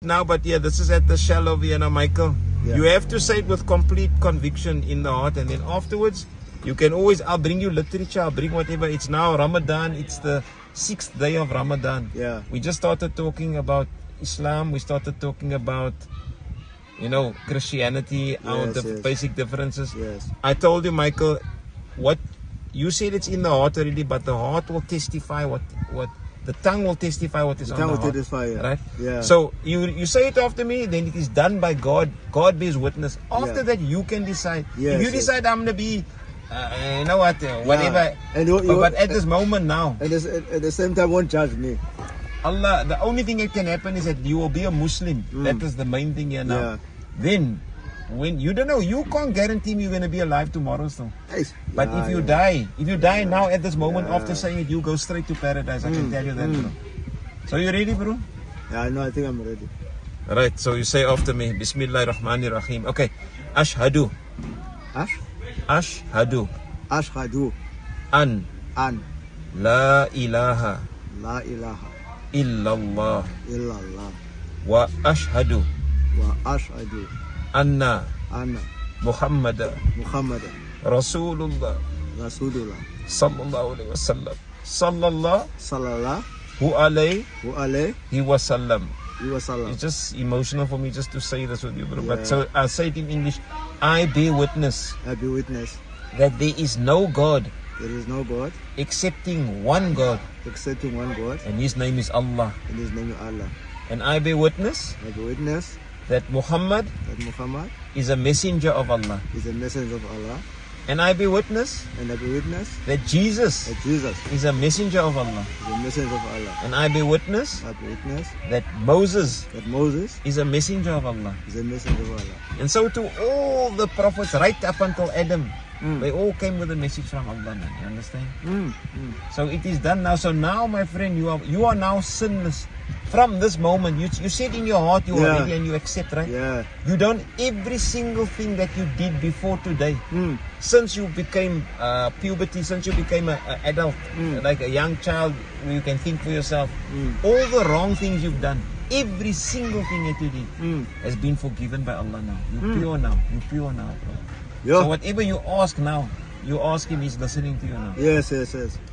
now, but yeah, this is at the Shell over here now, Michael. Yeah. You have to say it with complete conviction in the heart, and then afterwards you can always, I'll bring you literature, I'll bring whatever. It's now Ramadan, it's the 6th day of Ramadan. Yeah. We just started talking about Islam, we started talking about, you know, Christianity, our basic differences. Yes. I told you, Michael, what you said, it's in the heart already, but the heart will testify what the tongue will testify what is on the heart. Testify, yeah. Right? Yeah. So you say it after me, then it is done by God. God bears witness. After that, you can decide. Yes, if you decide I'm gonna be, you know what, whatever. And but at this moment now, and at the same time, won't judge me. Allah, the only thing that can happen is that you will be a Muslim. That is the main thing here now. Yeah. Then, when you don't know, you can't guarantee me you're gonna be alive tomorrow, so. Nice. But if you die now at this moment after saying it, you go straight to paradise. I can tell you that, bro. So you ready, bro? Yeah, no, I think I'm ready. Right. So you say after me, Bismillahirrahmanirrahim. Okay. Ashhadu. Ashhadu. Ashhadu. An. La ilaha. La ilaha. Illallah. Illallah. Wa ashhadu. Wa ashhadu. Anna. Muhammad. Rasulullah. Sallallahu alaihi wasallam. Sallallahu alaihi wasallam. It's just emotional for me just to say this with you, bro. Yeah. But so I'll say it in English. I bear witness. That there is no God. Excepting one God. And His name is Allah. And I bear witness. That Muhammad is a messenger of Allah. And I bear witness that Jesus is a messenger of Allah. And I bear witness that Moses is a messenger of Allah. And so to all the prophets right up until Adam, they all came with a message from Allah, man. You understand? So it is done now. So now, my friend, you are now sinless. From this moment, you said in your heart you are ready and you accept, right? Yeah. You done every single thing that you did before today. Since you became puberty, since you became an adult, like a young child, where you can think for yourself. All the wrong things you've done, every single thing that you did has been forgiven by Allah now. You're pure now. You're pure now, bro. Yeah. So whatever you ask now, you ask Him, He's listening to you now. Yes.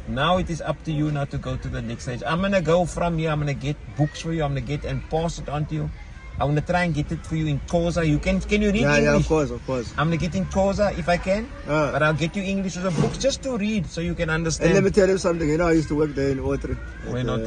Now it is up to you now to go to the next stage. I'm going to go from here. I'm going to get books for you. I'm going to get and pass it on to you. I'm going to try and get it for you in Xhosa. Can you read English? Yeah, of course. I'm going to get in Xhosa if I can. But I'll get you English with a book just to read so you can understand. And let me tell you something. You know, I used to work there in O3. We're not